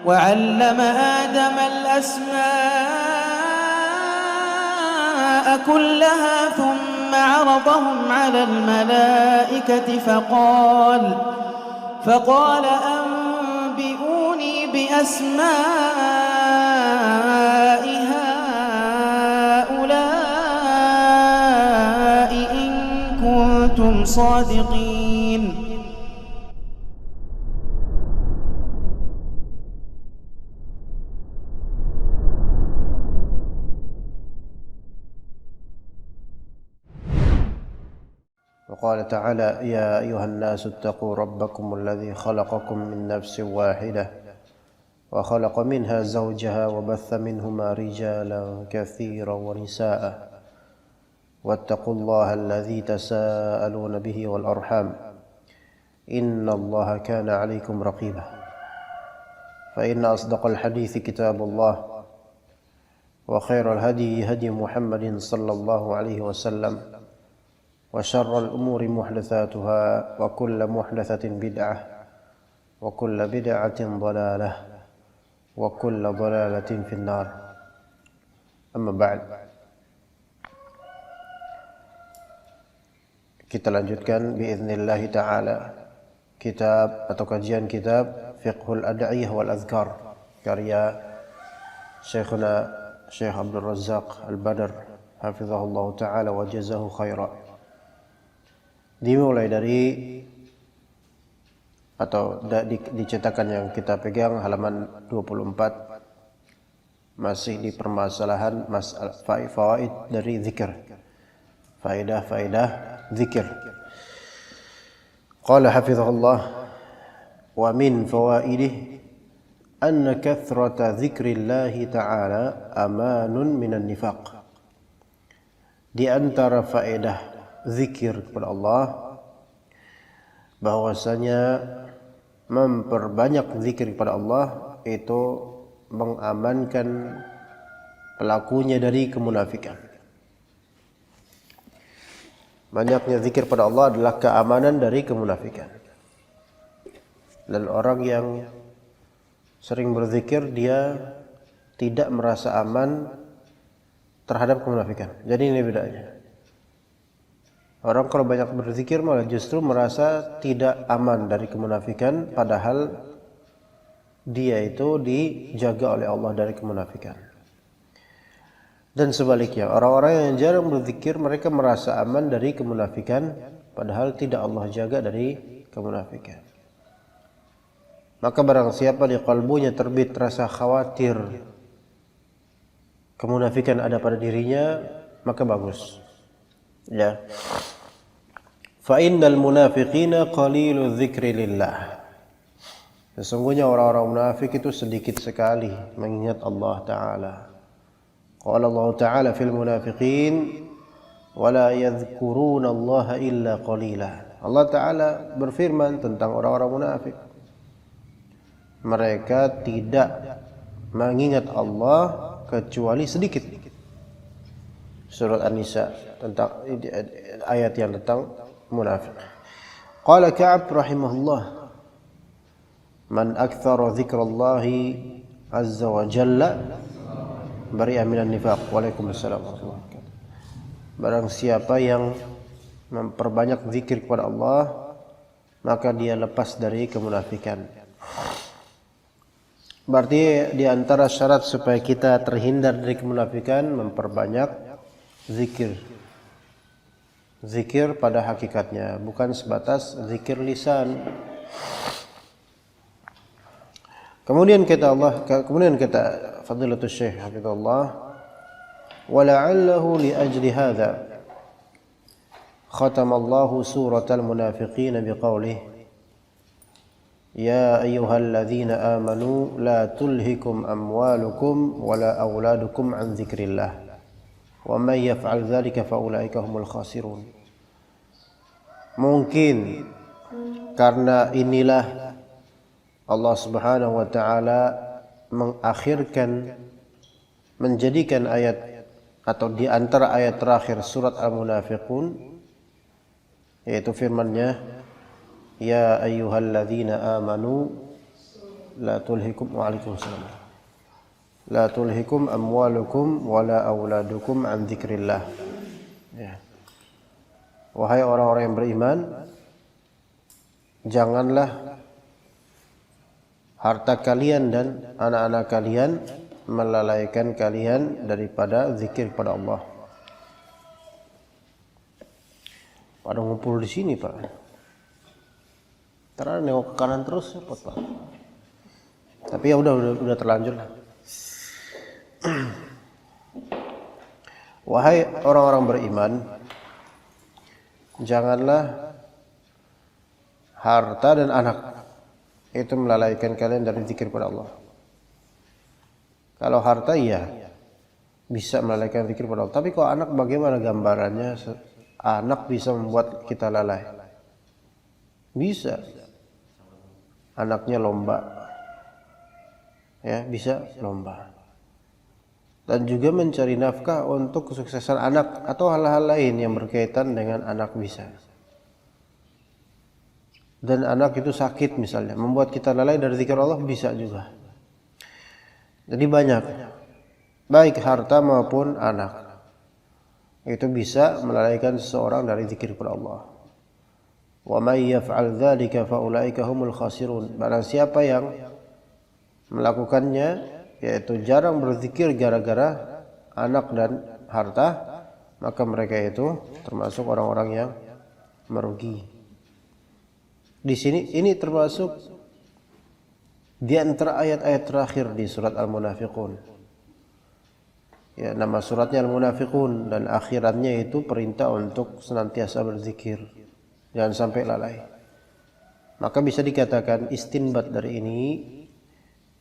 وعلم آدم الأسماء كلها ثم عرضهم على الملائكة فقال أنبئوني بأسماء هؤلاء إن كنتم صادقين. وقال تعالى يا أيها الناس اتقوا ربكم الذي خلقكم من نفس واحدة وخلق منها زوجها وبث منهما رجالا كثيرا ونساء واتقوا الله الذي تساءلون به والأرحام إن الله كان عليكم رقيبا فإن أصدق الحديث كتاب الله وخير الهدي هدي محمد صلى الله عليه وسلم وشر الأمور محدثاتها وكل محدثة بدعة وكل بدعة ضلالة وكل ضلالة في النار. أما بعد, kita lanjutkan biiznillah ta'ala kitab atau kajian kitab Fiqhul Ad'iyah wal Azkar karya Syekhuna Syekh Abdul Razzaq Al-Badr hafizahullah ta'ala wa jazahu khaira. Dimulai dari atau di cetakan yang kita pegang halaman 24 masih di permasalahan fawaid dari zikir, faedah zikir. Qala hafizahullah wa min fawaidihi anna kathrata dzikrillahi ta'ala amanun minan nifaq. Di antara faedah zikir kepada Allah bahwasanya memperbanyak zikir kepada Allah itu mengamankan pelakunya dari kemunafikan. Banyaknya zikir pada Allah adalah keamanan dari kemunafikan. Dan orang yang sering berzikir dia tidak merasa aman terhadap kemunafikan. Jadi ini bedanya. Orang kalau banyak berzikir malah justru merasa tidak aman dari kemunafikan, padahal dia itu dijaga oleh Allah dari kemunafikan. Dan sebaliknya, orang-orang yang jarang berzikir mereka merasa aman dari kemunafikan, padahal tidak Allah jaga dari kemunafikan. Maka barang siapa di qalbunya terbit rasa khawatir kemunafikan ada pada dirinya, maka bagus. Ya. Fa innal munafiqina qalilu dzikri lillah. Sesungguhnya orang-orang munafik itu sedikit sekali mengingat Allah Ta'ala. Qala Allah Ta'ala fil munafiqin wa la yadhkuruna Allah illa qalila. Allah Ta'ala berfirman tentang orang-orang munafik. Mereka tidak mengingat Allah kecuali sedikit. Surat An-Nisa tentang ayat yang tentang munafik. Qala Ka'ab rahimahullah, man aktsara dzikrallahi azza wa jalla bari'a minan nifaq. Waalaikumsalam warahmatullahi wabarakatuh. Barang siapa yang memperbanyak zikir kepada Allah, maka dia lepas dari kemunafikan. Berarti di antara syarat supaya kita terhindar dari kemunafikan memperbanyak zikir. Zikir pada hakikatnya, bukan sebatas zikir lisan. Kemudian kata Fadilatul Syekh hafizallah, wa la'allahu li ajli hadza khatama Allahu suratal munafiqin biqaulih ya ayyuhalladzina amanu la tulhikum amwalukum wala auladukum an dzikrillah wa may yaf'al dzalika fa ulaika humul khasirun. Mungkin karena inilah Allah Subhanahu wa taala menjadikan ayat atau di antara ayat terakhir surat Al-Munafiqun, yaitu firman-Nya ya ayyuhalladzina amanu la tulhikum waalaikumsalam. La tulhikum amwalukum wala auladukum an dzikrillah. Ya. Wahai orang-orang yang beriman, janganlah harta kalian dan anak-anak kalian melalaikan kalian daripada zikir kepada Allah. Pada ngumpul di sini, Pak. Terus nengok ke kanan terus repot, Pak. Tapi ya udah terlanjur lah. Wahai orang-orang beriman, janganlah harta dan anak itu melalaikan kalian dari zikir kepada Allah. Kalau harta iya bisa melalaikan zikir kepada Allah. Tapi kalau anak, bagaimana gambarannya? Anak bisa membuat kita lalai. Bisa. Anaknya lomba. Ya, bisa lomba. Dan juga mencari nafkah untuk kesuksesan anak atau hal-hal lain yang berkaitan dengan anak bisa. Dan anak itu sakit misalnya, membuat kita lalai dari zikir Allah, bisa juga. Jadi banyak, baik harta maupun anak, itu bisa melalaikan seseorang dari zikir kepada Allah. Wa may yaf'al dzalika fa ulaika humul khasirun. Barang siapa yang melakukannya, yaitu jarang berzikir gara-gara anak dan harta, maka mereka itu termasuk orang-orang yang merugi. Di sini ini termasuk di antara ayat-ayat terakhir di surat Al-Munafiqun. Ya, nama suratnya Al-Munafiqun dan akhirannya itu perintah untuk senantiasa berzikir, jangan sampai lalai. Maka bisa dikatakan istinbat dari ini,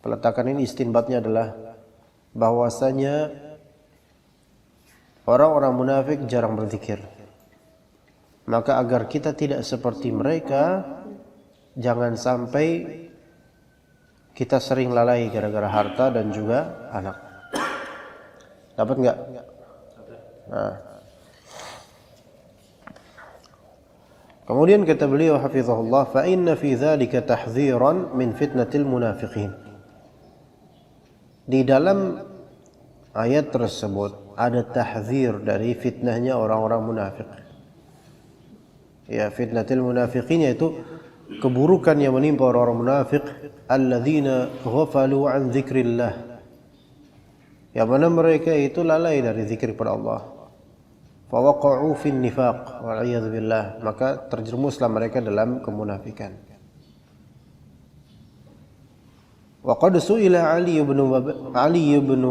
peletakan ini istinbatnya adalah bahwasanya orang-orang munafik jarang berzikir. Maka agar kita tidak seperti mereka, jangan sampai kita sering lalai gara-gara harta dan juga anak. Dapat enggak? Nah. Kemudian kata beliau hafizahullah, fa inna fi dzalika tahdziran min fitnatil munafiqin. Di dalam ayat tersebut ada tahdzir dari fitnahnya orang-orang munafik. Ya, fitnatil munafiqin yaitu keburukan yang menimpa orang-orang munafik, alladzina ghafalu an dzikrillah, yang mana mereka itu lalai dari zikir kepada Allah. Fa waqa'u fin nifaq wal iyad billah, maka terjerumuslah mereka dalam kemunafikan. Wa qad su'ila Ali ibn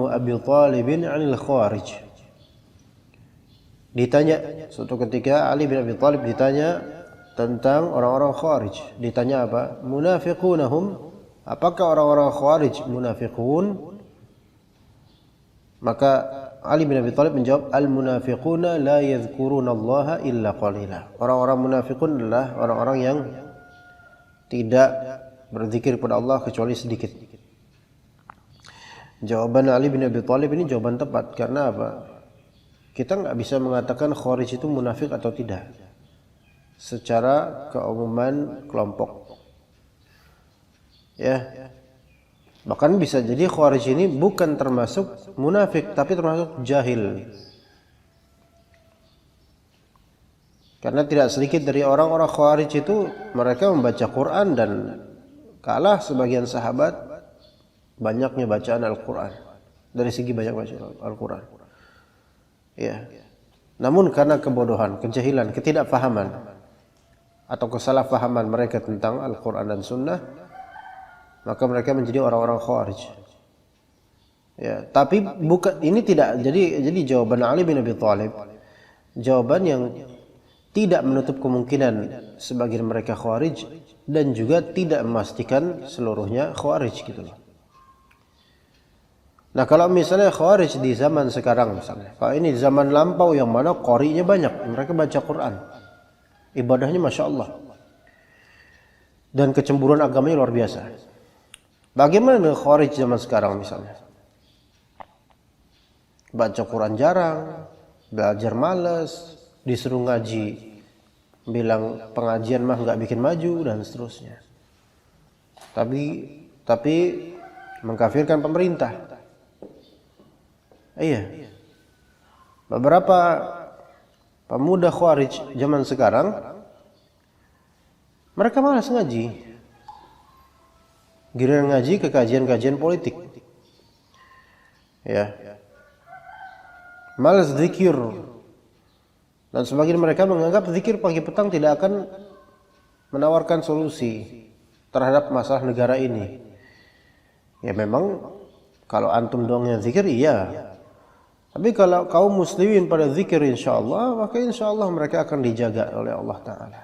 Abi Thalib 'anil khawarij. Ditanya suatu ketika Ali bin Abi Thalib ditanya tentang orang-orang Khawarij. Ditanya apa? Munafiqunahum, apakah orang-orang Khawarij munafiqun? Maka Ali bin Abi Thalib menjawab, al-munafiquna la yadhkuruna Allah illa qalila. Orang-orang munafiqun adalah orang-orang yang tidak berzikir kepada Allah kecuali sedikit. Jawaban Ali bin Abi Thalib ini jawaban tepat. Karena apa? Kita nggak bisa mengatakan Khawarij itu munafik atau tidak secara keumuman kelompok. Ya, bahkan bisa jadi Khawarij ini bukan termasuk munafik, tapi termasuk jahil. Karena tidak sedikit dari orang-orang Khawarij itu mereka membaca Quran dan kalah sebagian sahabat banyaknya bacaan Al-Quran, dari segi banyak baca Al-Quran. Ya. Namun karena kebodohan, kejahilan, ketidakfahaman atau kesalahpahaman mereka tentang Al-Quran dan Sunnah, maka mereka menjadi orang-orang Khawarij. Ya, tapi bukan ini tidak jadi jawaban Ali bin Abi Thalib, jawaban yang tidak menutup kemungkinan sebagian mereka Khawarij dan juga tidak memastikan seluruhnya Khawarij gitu loh. Nah, kalau misalnya Khawarij di zaman sekarang misalnya, kalau ini di zaman lampau yang mana qari'nya banyak, mereka baca Quran, ibadahnya Masya Allah, dan kecemburuan agamanya luar biasa. Bagaimana dengan Khawarij zaman sekarang misalnya? Baca Quran jarang, belajar malas, disuruh ngaji, bilang pengajian mah nggak bikin maju dan seterusnya. Tapi tapi mengkafirkan pemerintah. Iya. Beberapa pemuda Khawarij zaman sekarang mereka malas ngaji. Giliran ngaji ke kajian-kajian politik. Ya. Malas zikir. Dan sebagian mereka menganggap zikir pagi petang tidak akan menawarkan solusi terhadap masalah negara ini. Ya memang kalau antum doang yang zikir iya. Tapi kalau kaum muslimin pada zikir insyaallah, maka insyaallah mereka akan dijaga oleh Allah Ta'ala.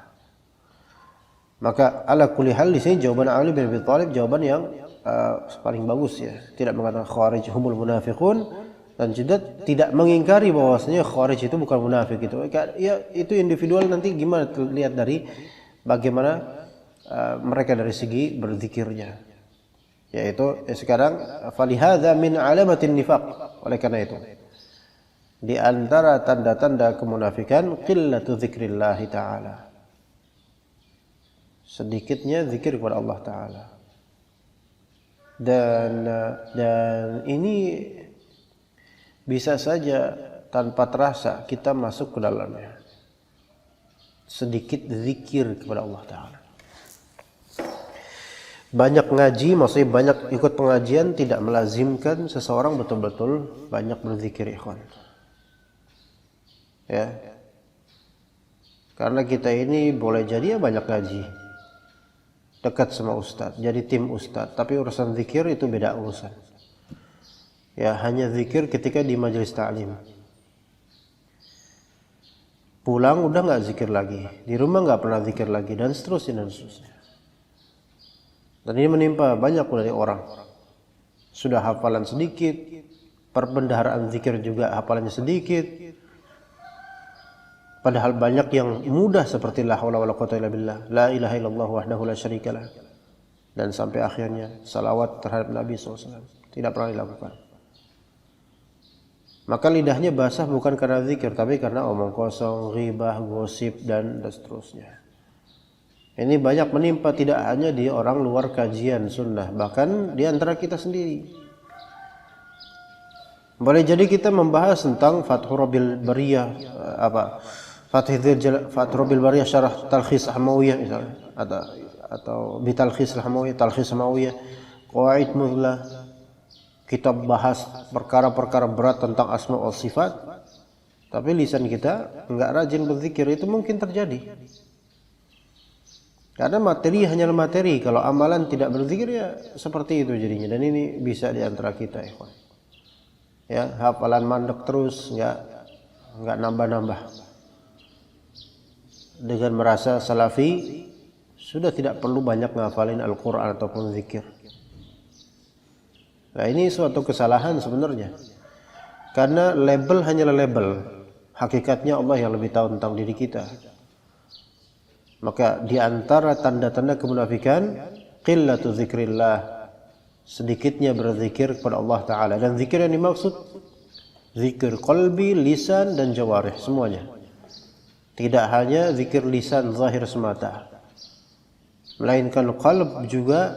Maka ala kulli hal di sini jawaban Ali bin Abi Thalib jawaban yang paling bagus ya. Tidak mengatakan Khawarij humul munafiqun dan juga tidak mengingkari bahwasanya Khawarij itu bukan munafik itu. Ya itu individual, nanti gimana lihat dari bagaimana mereka dari segi berzikirnya. Yaitu sekarang falihadza min alamatin nifaq. Oleh karena itu di antara tanda-tanda kemunafikan qillatu dzikrillah taala. Sedikitnya zikir kepada Allah Ta'ala. Dan ini bisa saja tanpa terasa kita masuk ke dalamnya. Sedikit zikir kepada Allah Ta'ala. Banyak ngaji, maksudnya banyak ikut pengajian tidak melazimkan seseorang betul-betul banyak berzikir, ikhwan. Ya. Karena kita ini boleh jadi ya banyak ngaji. Dekat sama ustaz, jadi tim ustaz, tapi urusan zikir itu beda urusan. Ya, hanya zikir ketika di majelis ta'lim. Pulang udah nggak zikir lagi, di rumah nggak pernah zikir lagi, dan seterusnya dan seterusnya. Dan ini menimpa banyak dari orang. Sudah hafalan sedikit, perbendaharaan zikir juga hafalannya sedikit. Padahal banyak yang mudah seperti la haula wala quwwata illa billah, la ilaha illallah wahdahu la syarikalah, dan sampai akhirnya salawat terhadap Nabi SAW tidak pernah dilakukan. Maka lidahnya basah bukan karena zikir, tapi karena omong kosong, ghibah, gosip, dan seterusnya. Ini banyak menimpa tidak hanya di orang luar kajian sunnah, bahkan di antara kita sendiri. Boleh jadi kita membahas tentang Fathur Rabbil Bariyah, Fathur Rabbil Bariyah syarah Talkhis Hamawiyah misalnya, atau Bitalkhis Hamawiyah, Talkhis Hamawiyah, Qawaid Muthlah, kitab bahas perkara-perkara berat tentang asma wa sifat, tapi lisan kita enggak rajin berzikir, itu mungkin terjadi. Karena materi hanyalah materi, kalau amalan tidak berzikir ya seperti itu jadinya, dan ini bisa di antara kita, ikhwan. Ya, hafalan mandek terus, enggak nambah-nambah. Dengan merasa salafi, sudah tidak perlu banyak ngafalin Al-Quran ataupun zikir. Nah, ini suatu kesalahan sebenarnya. Karena label hanyalah label. Hakikatnya Allah yang lebih tahu tentang diri kita. Maka di antara tanda-tanda kemunafikan, qillatu zikrillah, sedikitnya berzikir kepada Allah Ta'ala. Dan zikir yang dimaksud zikir qalbi, lisan, dan jawarih, semuanya. Tidak hanya zikir lisan zahir semata, melainkan qalb juga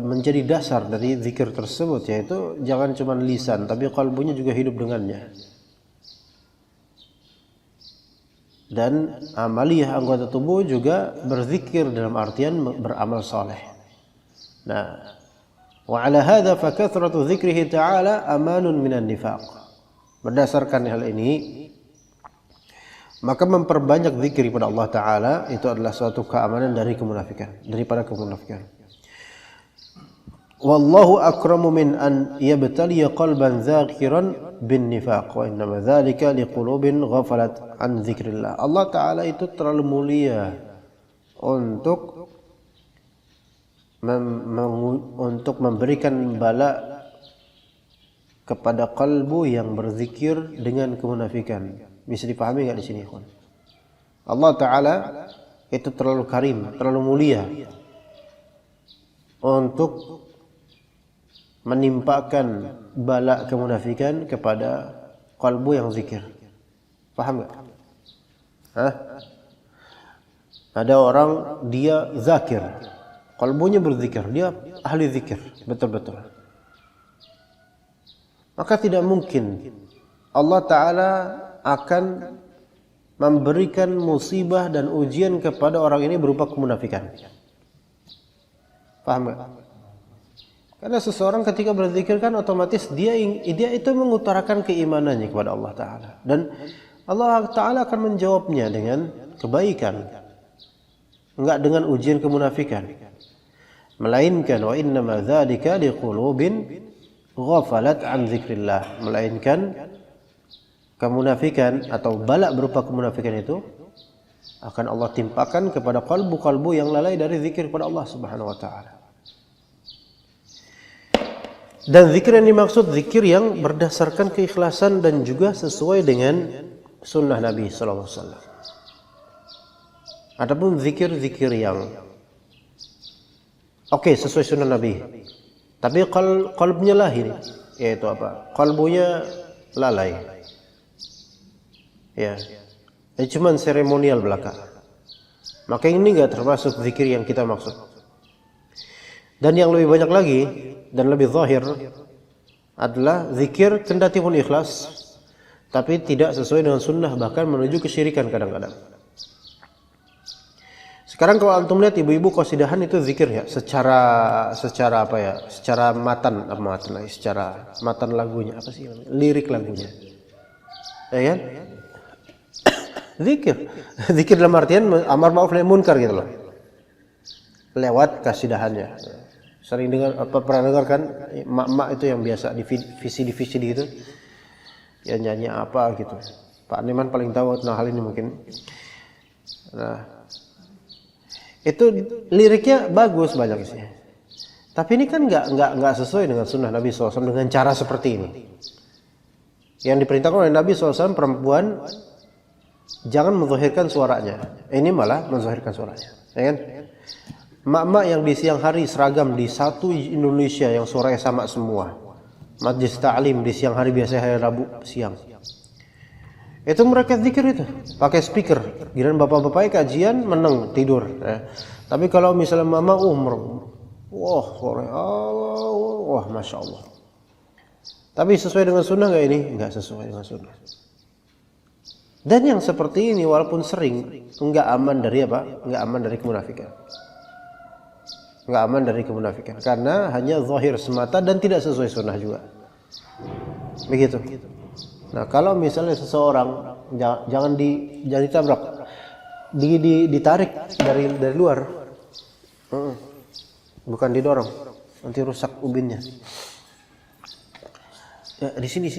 menjadi dasar dari zikir tersebut, yaitu jangan cuma lisan, tapi qalbunya juga hidup dengannya. Dan amaliyah anggota tubuh juga berzikir dalam artian beramal saleh. Nah, wa ala hadza fa kathratu dzikrihi ta'ala amanun minan nifaq. Berdasarkan hal ini, maka memperbanyak zikir kepada Allah Ta'ala itu adalah suatu keamanan dari kemunafikan, daripada kemunafikan. Wallahu akramu min an yabtaliya qalban dzakiran bin nifaq, wa innama dzalika liqulubin ghafalat an dzikrillah. Allah Ta'ala itu terlalu mulia untuk memberikan bala kepada kalbu yang berzikir dengan kemunafikan. Bisa dipahami enggak di sini, ikhwan? Allah Ta'ala itu terlalu karim, terlalu mulia untuk menimpakan bala kemunafikan kepada kalbu yang zikir. Paham enggak? Hah? Ada orang dia zakir, kalbunya berzikir, dia ahli zikir betul-betul, maka tidak mungkin Allah Ta'ala akan memberikan musibah dan ujian kepada orang ini berupa kemunafikan. Paham gak? Karena seseorang ketika berzikir kan otomatis dia itu mengutarakan keimanannya kepada Allah Ta'ala, dan Allah Ta'ala akan menjawabnya dengan kebaikan, enggak dengan ujian kemunafikan, melainkan wa innama dzalika liqulubin ghafalat an dzikrillah, melainkan kemunafikan atau bala berupa kemunafikan itu akan Allah timpakan kepada kalbu-kalbu yang lalai dari zikir kepada Allah Subhanahu wa taala. Dan zikir yang dimaksud zikir yang berdasarkan keikhlasan dan juga sesuai dengan sunnah Nabi sallallahu alaihi wasallam. Adapun zikir-zikir yang sesuai sunnah Nabi, tapi qalbnya lahir, yaitu apa? Kalbunya lalai. Ya. Cuman seremonial belaka. Maka ini enggak termasuk zikir yang kita maksud. Dan yang lebih banyak lagi dan lebih zahir adalah zikir kendati pun ikhlas tapi tidak sesuai dengan sunnah, bahkan menuju kesyirikan kadang-kadang. Sekarang kalau antum lihat ibu-ibu qasidahan itu zikir ya, secara apa ya? Secara secara matan lagunya, apa sih namanya? Lirik lagunya. Ya kan? Zikir dalam artian amar ma'ruf nahi munkar gitu loh. Lewat qasidahannya. Sering pernah dengar kan mak-mak itu yang biasa di VCD gitu. Ya nyanyi apa gitu. Pak Niman paling tahu tentang hal ini mungkin. Nah, itu liriknya bagus banyak sih. Tapi ini kan enggak sesuai dengan sunnah Nabi SAW dengan cara seperti ini. Yang diperintahkan oleh Nabi SAW, perempuan jangan menzahirkan suaranya. Ini malah menzahirkan suaranya. Ya kan? Mak-mak yang di siang hari seragam di satu Indonesia yang suaranya sama semua. Majlis ta'lim di siang hari biasanya hari Rabu siang. Itu mereka zikir itu pakai speaker. Giliran bapak-bapak kajian meneng tidur. Tapi kalau misalnya mama wah masya Allah. Tapi sesuai dengan sunnah nggak ini? Nggak sesuai dengan sunnah. Dan yang seperti ini walaupun sering nggak aman dari apa? Nggak aman dari kemunafikan. Nggak aman dari kemunafikan karena hanya zahir semata dan tidak sesuai sunnah juga. Begitu. Nah, kalau misalnya seseorang jangan ditabrak, ditarik dari luar, bukan didorong, nanti rusak ubinnya. Ya, di sini.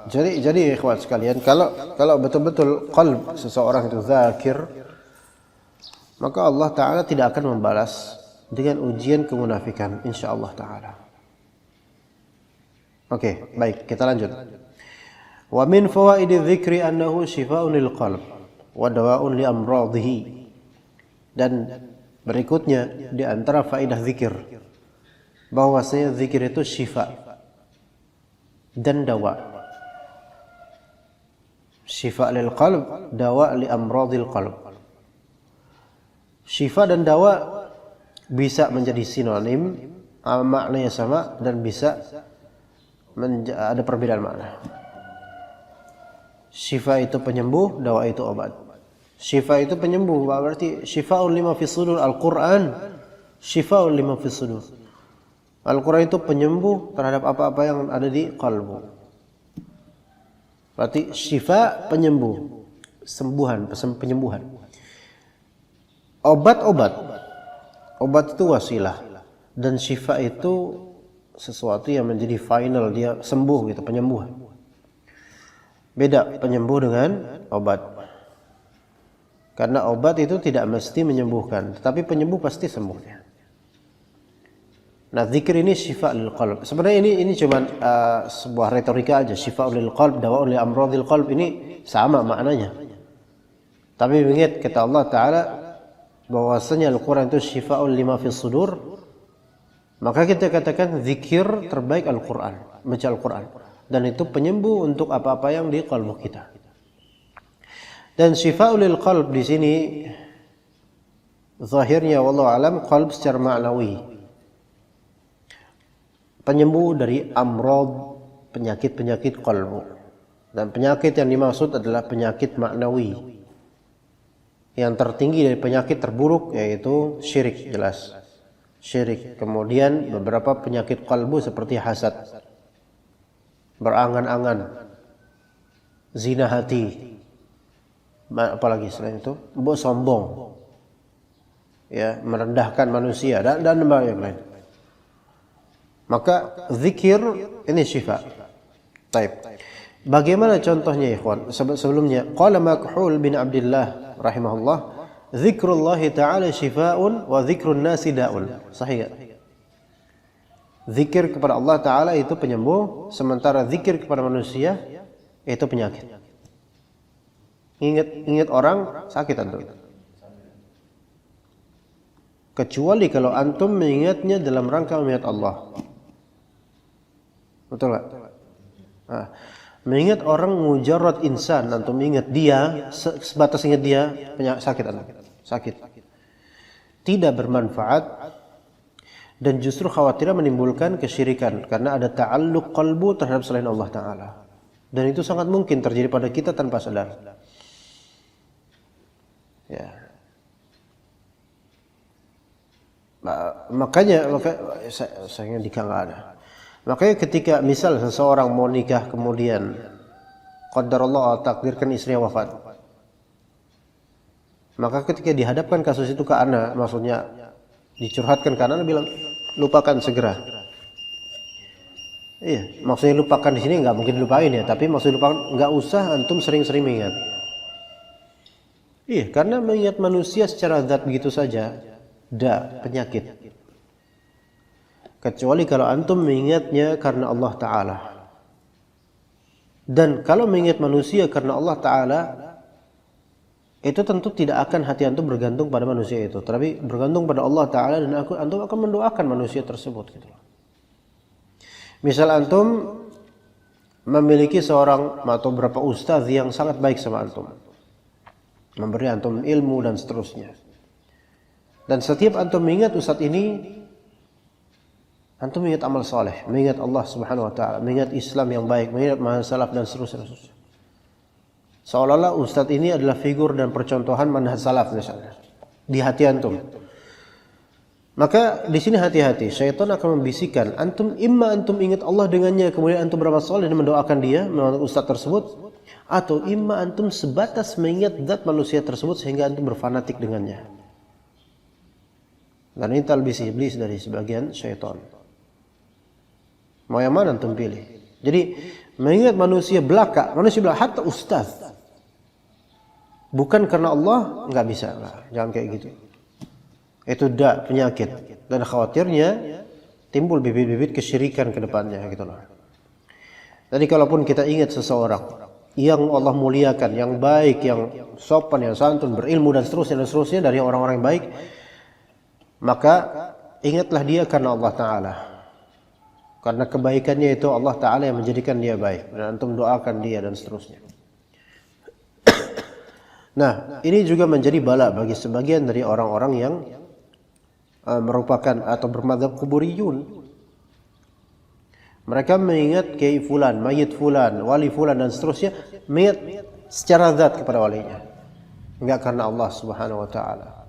Jadi ikhwan sekalian, kalau betul-betul qalb seseorang itu zakir, maka Allah Ta'ala tidak akan membalas dengan ujian kemunafikan insyaallah Ta'ala. Oke, baik, kita lanjut. Wa min fawaidi dzikri annahu shifaa'un lil qalb wa dawa'un li amradhihi. Dan berikutnya di antara faedah zikir bahwasanya zikir itu syifa dan dawa. Syifa lil qalb, dawa li amradil qalb. Syifa dan dawa bisa menjadi sinonim, maknanya sama dan bisa ada perbedaan makna. Syifa itu penyembuh, dawa itu obat. Syifa itu penyembuh, berarti syifa'un lima fis sudur. Al-Qur'an syifa'un lima fis sudur. Al-Qur'an itu penyembuh terhadap apa-apa yang ada di kalbu. Berarti syifa penyembuh, penyembuhan. Obat itu wasilah dan syifa itu sesuatu yang menjadi final, dia sembuh gitu, penyembuhan. Beda penyembuh dengan obat. Karena obat itu tidak mesti menyembuhkan, tetapi penyembuh pasti sembuh dia. Nah, zikir ini syifa lil qalb. Sebenarnya ini cuma sebuah retorika aja. Syifa lil qalb, dawa'un li amradil qalb, ini sama maknanya. Tapi ingat kata Allah Ta'ala bahwasanya Al-Quran itu syifa'un lima fis sudur, maka kita katakan zikir terbaik Al-Quran, baca Al-Quran, dan itu penyembuh untuk apa-apa yang di kalbu kita. Dan syifa'ul lil qalb di sini zahirnya wallahu alam qalb secara ma'nawi. Penyembuh dari amrad, penyakit-penyakit qalbu. Dan penyakit yang dimaksud adalah penyakit maknawi. Yang tertinggi dari penyakit terburuk yaitu syirik, jelas. Syirik. Kemudian beberapa penyakit qalbu seperti hasad, berangan-angan, zina hati, apalagi selain itu, sombong, ya, merendahkan manusia dan yang lain. Maka zikir ini syifa. Taib. Bagaimana contohnya ikhwan? Sebelumnya qala Makhul bin Abdullah rahimahullah, zikrullah ta'ala shifaa'un wa zikrun nasi da'un. Sahih enggak? Zikir kepada Allah Ta'ala itu penyembuh, sementara zikir kepada manusia itu penyakit. Ingat orang sakit antum. Kecuali kalau antum mengingatnya dalam rangka mengingat Allah. Betul enggak? Nah, mengingat orang mujarrad insan, antum ingat dia, sebatas ingat dia, sakit antum. Sakit. Tidak bermanfaat dan justru khawatirnya menimbulkan kesyirikan karena ada ta'alluq qalbu terhadap selain Allah Ta'ala. Dan itu sangat mungkin terjadi pada kita tanpa sadar. Ya. Makanya sayangnya nikah nggak ada. Makanya ketika misal seseorang mau nikah kemudian qadarullah takdirkan istrinya wafat, maka ketika dihadapkan kasus itu ke anak, maksudnya dicurhatkan ke anak, bilang lupakan segera. Iya, maksudnya lupakan di sini nggak mungkin dilupain ya, tapi maksudnya lupakan, nggak usah antum sering-sering mengingat. Iya, karena mengingat manusia secara zat begitu saja, penyakit. Kecuali kalau antum mengingatnya karena Allah Ta'ala. Dan kalau mengingat manusia karena Allah Ta'ala, itu tentu tidak akan hati antum bergantung pada manusia itu, tapi bergantung pada Allah Ta'ala, dan antum akan mendoakan manusia tersebut gitu. Misal antum memiliki seorang atau beberapa ustaz yang sangat baik sama antum, memberi antum ilmu dan seterusnya. Dan setiap antum mengingat ustaz ini, antum mengingat amal saleh, mengingat Allah Subhanahu wa taala, mengingat Islam yang baik, mengingat manhaj salaf dan seterusnya. Seolah-olah ustaz ini adalah figur dan percontohan manhaj salaf misalnya di hati antum. Maka di sini hati-hati, syaitan akan membisikkan antum, imma antum ingat Allah dengannya kemudian antum beramal saleh dan mendoakan dia, mendoakan ustaz tersebut, atau imma antum sebatas mengingat zat manusia tersebut sehingga antum berfanatik dengannya. Dan ini talbis iblis dari sebagian syaitan. Mau yang mana antum pilih? Jadi mengingat manusia belaka, hatta ustaz, bukan karena Allah, nggak bisa, jangan kayak gitu. Itu penyakit, dan khawatirnya timbul bibit-bibit kesyirikan ke depannya gitu loh. Jadi kalaupun kita ingat seseorang yang Allah muliakan, yang baik, yang sopan, yang santun, berilmu dan seterusnya dari orang-orang yang baik, maka ingatlah dia karena Allah Ta'ala. Karena kebaikannya itu Allah Ta'ala yang menjadikan dia baik, dan antum doakan dia dan seterusnya. Nah, ini juga menjadi bala bagi sebagian dari orang-orang yang merupakan atau bermadzhab kuburiyun. Mereka mengingat kiai fulan, mayit fulan, wali fulan dan seterusnya, mengingat secara zat kepada walinya, enggak karena Allah Subhanahu wa taala.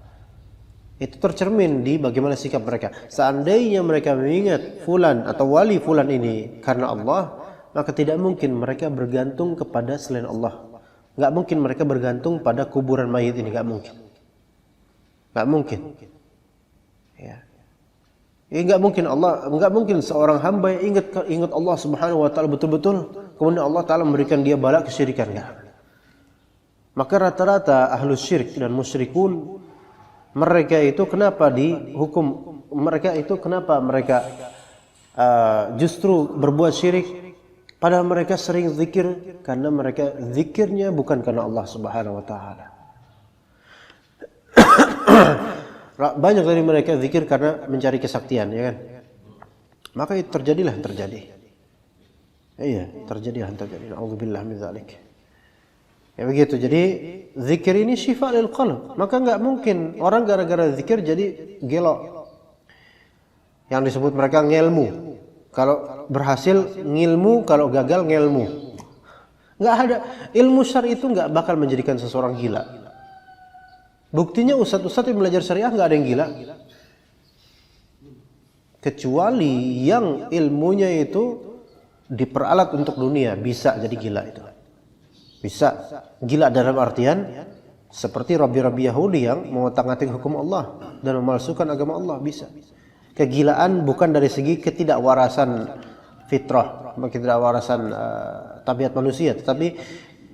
Itu tercermin di bagaimana sikap mereka. Seandainya mereka mengingat fulan atau wali fulan ini karena Allah, maka tidak mungkin mereka bergantung kepada selain Allah. Enggak mungkin mereka bergantung pada kuburan mayit ini, enggak mungkin. Enggak mungkin. Ya. Enggak mungkin seorang hamba yang ingat Allah Subhanahu wa taala betul-betul, kemudian Allah Taala memberikan dia bala kesyirikan, enggak. Maka rata-rata ahlus syirik dan musyrikun, mereka itu kenapa dihukum? Kenapa mereka justru berbuat syirik? Padahal mereka sering zikir, karena mereka zikirnya bukan karena Allah Subhanahu wa taala. Banyak dari mereka zikir karena mencari kesaktian, ya kan? Maka itu terjadilah yang terjadi. Iya, terjadilah yang terjadi. Nauzubillah min dzalik. Ya begitu. Jadi zikir ini syifa lil qalb. Maka enggak mungkin orang gara-gara zikir jadi gelo. Yang disebut mereka ngelmu. Kalau berhasil ngilmu, kalau gagal ngelmu. Enggak ada. Ilmu syar'i itu enggak bakal menjadikan seseorang gila. Buktinya ustadz-ustadz yang belajar syariah enggak ada yang gila. Kecuali yang ilmunya itu diperalat untuk dunia, bisa jadi gila itu. Bisa gila dalam artian seperti rabi-rabi Yahudi yang mengotak-atik hukum Allah dan memalsukan agama Allah, bisa. Kegilaan bukan dari segi ketidakwarasan fitrah, ketidakwarasan tabiat manusia, tetapi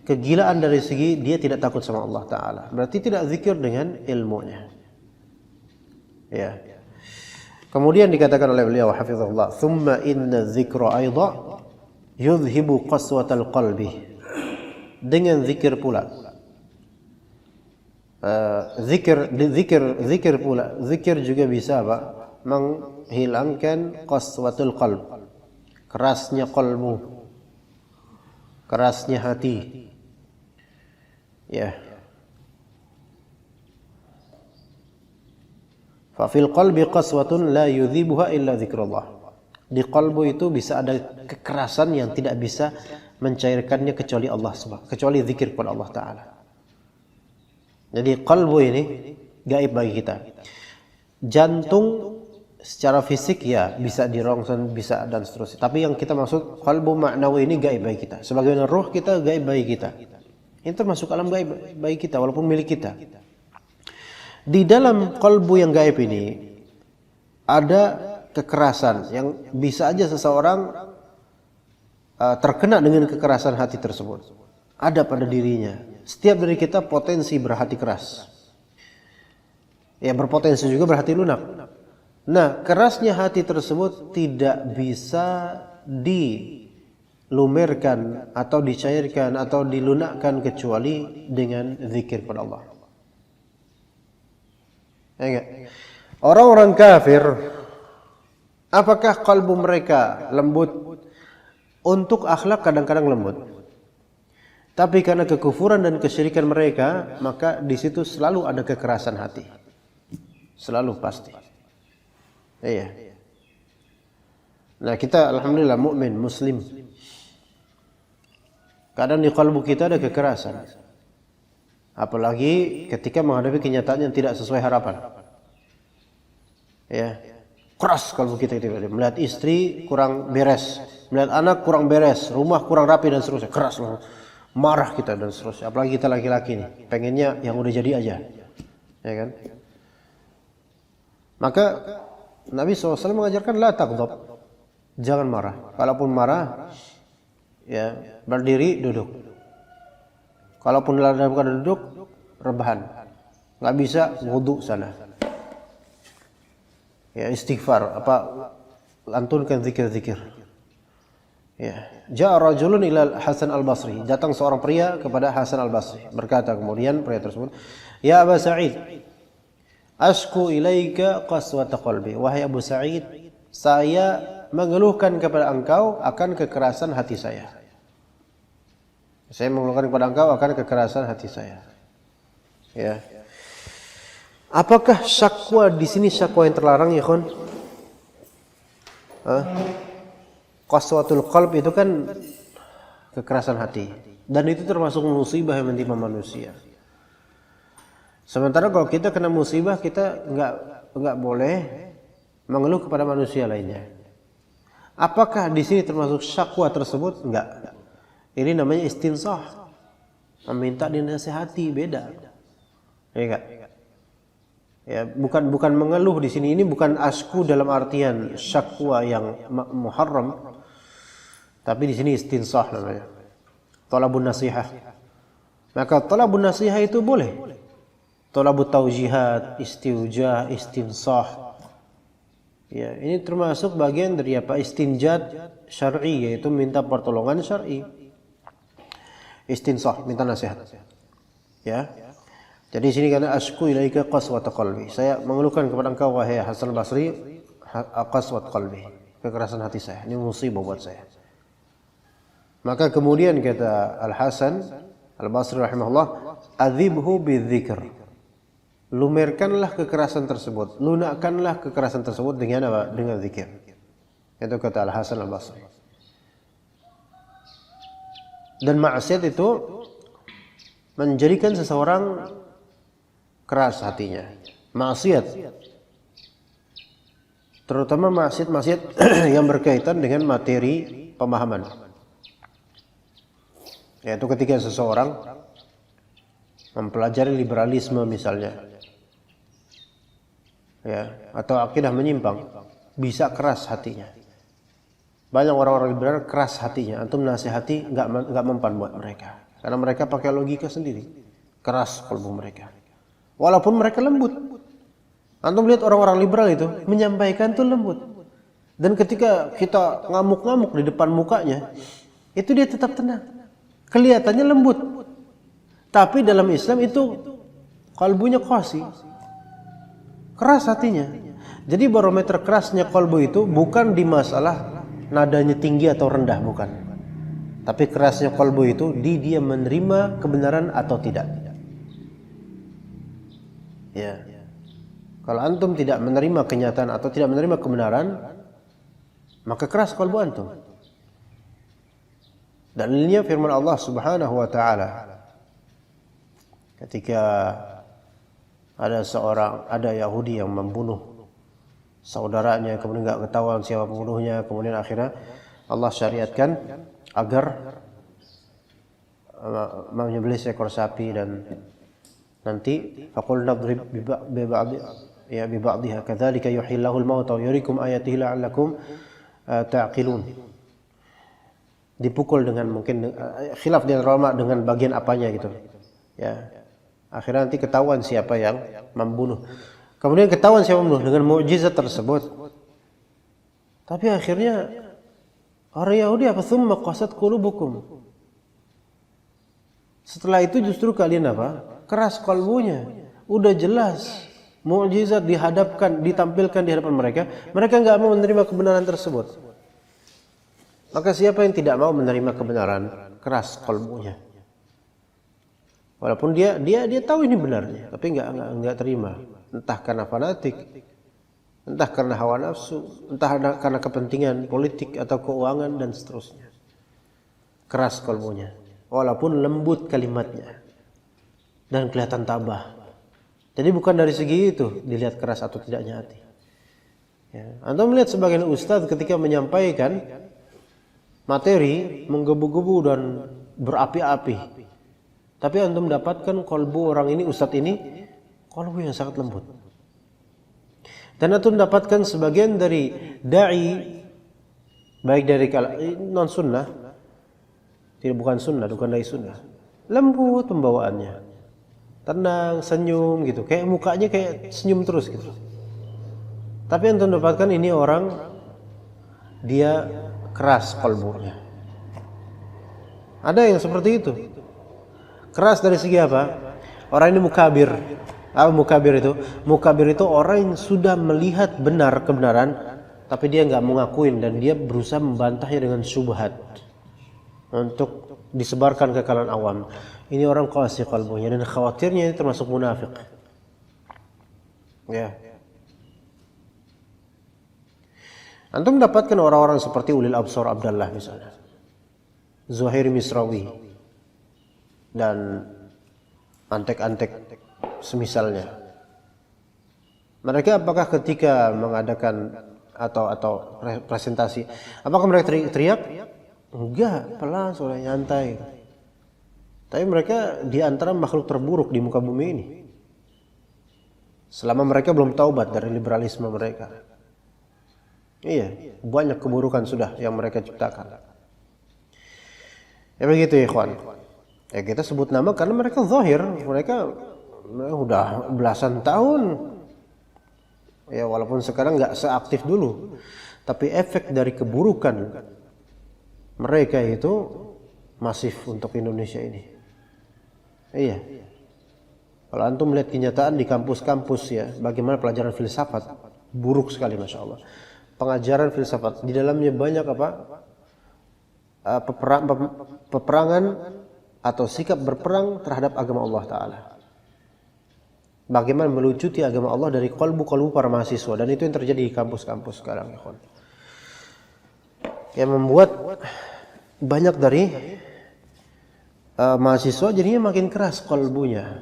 kegilaan dari segi dia tidak takut sama Allah Ta'ala. Berarti tidak zikir dengan ilmunya. Ya. Kemudian dikatakan oleh beliau hafizahullah, "Tsumma inna dzikra aidha yudhibu qaswatal qalbi." Dengan zikir pula. Zikir pula. Zikir juga bisa Pak menghilangkan qaswatul qalb. Kerasnya qalbu. Kerasnya hati. Ya. Fa fil qalbi qaswatun la yudhibuha illa dzikrullah. Di qalbu itu bisa ada kekerasan yang tidak bisa mencairkannya kecuali Allah Subhanahu, kecuali zikir kepada Allah Ta'ala. Jadi qalbu ini gaib bagi kita. Jantung secara fisik ya bisa dirongsong, bisa dan seterusnya. Tapi yang kita maksud qalbu maknawi ini gaib bagi kita. Sebagaimana roh kita gaib bagi kita. Ini termasuk alam gaib bagi kita walaupun milik kita. Di dalam qalbu yang gaib ini ada kekerasan yang bisa aja seseorang terkena dengan kekerasan hati tersebut. Ada pada dirinya. Setiap dari kita potensi berhati keras. Ya, berpotensi juga berhati lunak. Nah, kerasnya hati tersebut tidak bisa dilumerkan atau dicairkan atau dilunakkan kecuali dengan zikir kepada Allah. Ya enggak? Orang-orang kafir, apakah kalbu mereka lembut? Untuk akhlak kadang-kadang lembut. Tapi karena kekufuran dan kesyirikan mereka, maka di situ selalu ada kekerasan hati. Selalu pasti. Iya. Nah, kita alhamdulillah mukmin, muslim. Kadang di kalbu kita ada kekerasan. Apalagi ketika menghadapi kenyataan yang tidak sesuai harapan. Ya. Keras kalbu kita itu. Melihat istri kurang beres, melihat anak kurang beres, rumah kurang rapi dan seterusnya. Keras loh. Marah kita dan seterusnya. Apalagi kita laki-laki nih, pengennya yang udah jadi aja. Ya kan? Maka Nabi SAW mengajarkan la taghdab. Jangan marah. Kalaupun marah, ya berdiri, duduk. Kalaupun dalam keadaan duduk, rebahan. Nggak bisa wudu sana. Ya istighfar, lantunkan zikir-zikir. Ya, ja'a rajulun ila Hasan al-Basri. Datang seorang pria kepada Hasan al-Basri. Berkata kemudian pria tersebut, "Ya Aba Sa'id, asku ilaika qaswata qalbi." Wahai Abu Sa'id, saya mengeluhkan kepada engkau akan kekerasan hati saya. Saya mengeluhkan kepada engkau akan kekerasan hati saya. Ya. Apakah syakwa di sini syakwa yang terlarang ya, Khon? Qaswatul qalb itu kan kekerasan hati, dan itu termasuk musibah yang menimpa manusia. Sementara kalau kita kena musibah, kita enggak boleh mengeluh kepada manusia lainnya. Apakah di sini termasuk syakwa tersebut? Enggak. Ini namanya istinsah. Meminta dinasihati, beda. Ya enggak? Ya, bukan mengeluh di sini. Ini bukan asku dalam artian syakwa yang muharram, tapi di sini istinsah namanya. Talabun nasihah. Maka talabun nasihah itu boleh. Talabut taujihat, istiujah, istinsah. Ya, ini termasuk bagian dari apa? Istinjad syar'i, yaitu minta pertolongan syar'i. Istinsah, minta nasihat. Ya. Jadi sini karena asku ilaika qaswat qalbi. Saya mengeluhkan kepada engkau wahai Hasan Basri qaswat qalbi. Kekerasan hati saya. Ini musibah buat saya. Maka kemudian kata Al Al-Basri rahimahullah, adzibhu bidzikr. Lumerkanlah kekerasan tersebut, lunakkanlah kekerasan tersebut dengan apa? Dengan zikir. Itu kata Al-Hasan Al-Basri. Dan maksiat itu menjadikan seseorang keras hatinya. Maksiat, terutama maksiat yang berkaitan dengan materi pemahaman. Yaitu ketika seseorang mempelajari liberalisme misalnya, ya, atau akidah menyimpang, bisa keras hatinya. Banyak orang-orang liberal keras hatinya. Antum nasihati nggak mempan buat mereka, karena mereka pakai logika sendiri. Keras kalbu mereka, walaupun mereka lembut. Antum lihat orang-orang liberal itu menyampaikan tuh lembut, dan ketika kita ngamuk-ngamuk di depan mukanya, itu dia tetap tenang. Kelihatannya lembut, tapi dalam Islam itu kalbunya qasi, keras hatinya. Jadi barometer kerasnya kalbu itu bukan di masalah nadanya tinggi atau rendah, bukan. Tapi kerasnya kalbu itu di dia menerima kebenaran atau tidak. Ya. Kalau antum tidak menerima kenyataan atau tidak menerima kebenaran, maka keras kalbu antum. Dalilnya firman Allah Subhanahu wa taala. Ketika ada Yahudi yang membunuh saudaranya, kemudian enggak ketahuan siapa pembunuhnya, kemudian akhirnya Allah syariatkan agar menyembelih seekor sapi, dan nanti faqul nadrib bi ba'dihha kadzalika yuhillahu al-mauta wa yuriikum ayatihi la'allakum ta'qilun. Dipukul dengan mungkin khilaf di ulama dengan bagian apanya gitu, ya. Akhirnya nanti ketahuan siapa yang membunuh. Kemudian ketahuan siapa membunuh dengan mukjizat tersebut. Tapi akhirnya orang Yahudi apa? Tsumma qasat qulubukum. Setelah itu justru kalian apa? Keras kalbunya. Udah jelas mukjizat ditampilkan di hadapan mereka, mereka enggak mau menerima kebenaran tersebut. Maka siapa yang tidak mau menerima kebenaran, keras kalbunya. Walaupun dia tahu ini benarnya, tapi enggak terima. Entah karena fanatik, entah karena hawa nafsu, entah karena kepentingan politik atau keuangan dan seterusnya. Keras kalbunya, walaupun lembut kalimatnya dan kelihatan tabah. Jadi bukan dari segi itu dilihat keras atau tidaknya hati. Ya. Antum melihat sebagian ustadz ketika menyampaikan materi menggebu-gebu dan berapi-api, tapi antum dapatkan kalbu orang ini, ustadz ini, kalbu yang sangat lembut. Dan antum dapatkan sebagian dari dai, baik dari non sunnah, bukan dari sunnah, lembut pembawaannya, tenang, senyum gitu, kayak mukanya kayak senyum terus gitu. Tapi antum dapatkan ini orang dia keras kalbunya. Ada yang seperti itu. Keras dari segi apa? Orang ini mukabir. Apa mukabir itu? Mukabir itu orang yang sudah melihat kebenaran, tapi dia nggak mengakuin dan dia berusaha membantahnya dengan syubhat untuk disebarkan ke kalangan awam. Ini orang qasi kalbunya, dan khawatirnya ini termasuk munafik. Ya. Antum mendapatkan orang-orang seperti Ulil Absar Abdallah misalnya, Zuhair Misrawi, dan antek-antek semisalnya. Mereka apakah ketika mengadakan atau presentasi, apakah mereka teriak? Enggak, pelan, sudah nyantai. Tapi mereka di antara makhluk terburuk di muka bumi ini, selama mereka belum taubat dari liberalisme mereka. Iya, banyak keburukan sudah yang mereka ciptakan. Ya begitu ya ikhwan. Ya kita sebut nama karena mereka zahir, mereka udah belasan tahun. Ya walaupun sekarang nggak seaktif dulu, tapi efek dari keburukan mereka itu masif untuk Indonesia ini. Iya. Kalau antum melihat kenyataan di kampus-kampus ya, bagaimana pelajaran filsafat buruk sekali, masya Allah. Pengajaran filsafat di dalamnya banyak apa? Peperangan atau sikap berperang terhadap agama Allah Ta'ala. Bagaimana melucuti agama Allah dari kalbu-kalbu para mahasiswa, dan itu yang terjadi di kampus-kampus sekarang, ikhwan. Yang membuat banyak dari mahasiswa jadinya makin keras kalbunya.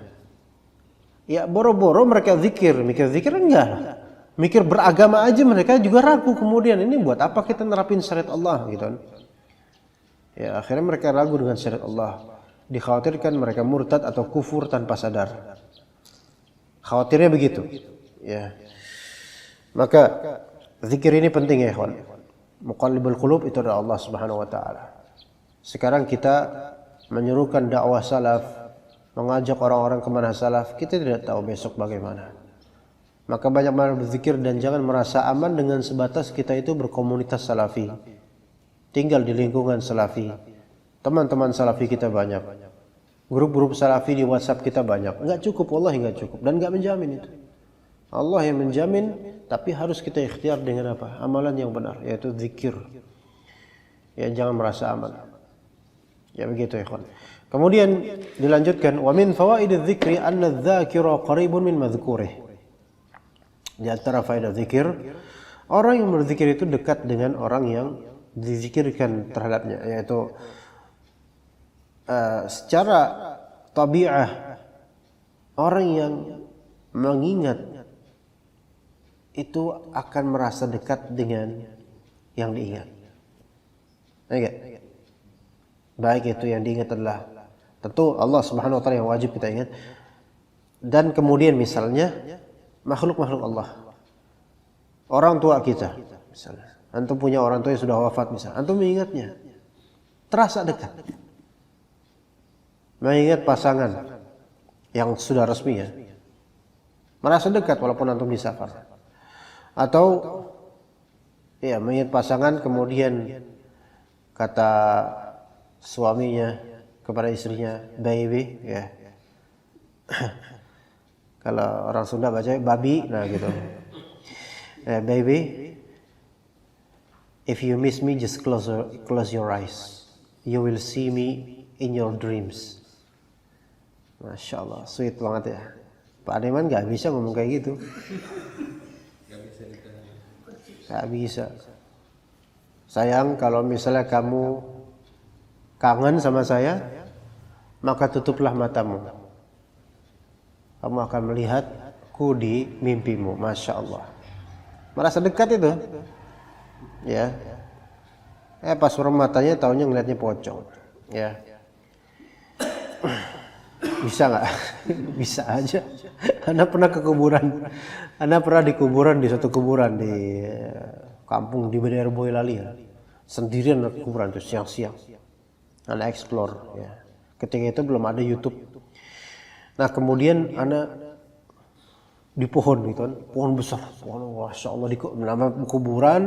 Ya boro-boro mereka mikir zikir enggak. Mikir beragama aja mereka juga ragu kemudian, ini buat apa kita nerapin syariat Allah gitu kan. Ya akhirnya mereka ragu dengan syariat Allah. Dikhawatirkan mereka murtad atau kufur tanpa sadar. Khawatirnya begitu. Ya. Maka zikir ini penting ya ikhwan. Muqallibul qulub itu adalah Allah Subhanahu wa taala. Sekarang kita menyerukan dakwah salaf, mengajak orang-orang ke manhaj salaf, kita tidak tahu besok bagaimana. Maka banyak berzikir dan jangan merasa aman dengan sebatas kita itu berkomunitas salafi. Tinggal di lingkungan salafi. Teman-teman salafi kita banyak. Grup-grup salafi di WhatsApp kita banyak. Enggak cukup, wallahi enggak cukup, dan enggak menjamin itu. Allah yang menjamin, tapi harus kita ikhtiar dengan apa? Amalan yang benar, yaitu zikir. Ya jangan merasa aman. Ya begitu ya ikhwan. Kemudian dilanjutkan, wa min fawaididz dzikri anna adz-dzakira qaribun min madhkurih. Di antara faedah zikir, orang yang berzikir itu dekat dengan orang yang dizikirkan terhadapnya, yaitu secara tabi'ah orang yang mengingat itu akan merasa dekat dengan yang diingat. Enggak? Baik itu yang diingat adalah tentu Allah Subhanahu wa taala yang wajib kita ingat, dan kemudian misalnya makhluk-makhluk Allah. Orang tua kita misalnya. Antum punya orang tua yang sudah wafat misalnya. Antum mengingatnya. Terasa dekat. Mengingat pasangan yang sudah resmi ya. Merasa dekat walaupun antum di safar. Atau ya mengingat pasangan kemudian kata suaminya kepada istrinya, baby ya. Kalau orang Sunda baca babi, nah gitu. Baby, if you miss me, just close your eyes. You will see me in your dreams. Masya Allah, sweet banget ya. Pak Ademan nggak bisa ngomong kayak gitu. Nggak bisa. Sayang, kalau misalnya kamu kangen sama saya, maka tutuplah matamu. Kamu akan melihatku di mimpimu. Masya Allah. Merasa dekat itu. Ya. Pas orang matanya taunya ngeliatnya pocong. Ya. Bisa nggak? Bisa aja. Anda pernah ke kuburan. Anda pernah di kuburan, di suatu kuburan di kampung di daerah Boyolali ya. Sendirian ke kuburan itu siang-siang. Anda explore ya. Ketika itu belum ada YouTube. Nah kemudian anak di pohon gitu kan, pohon besar, masya Allah di nama kuburan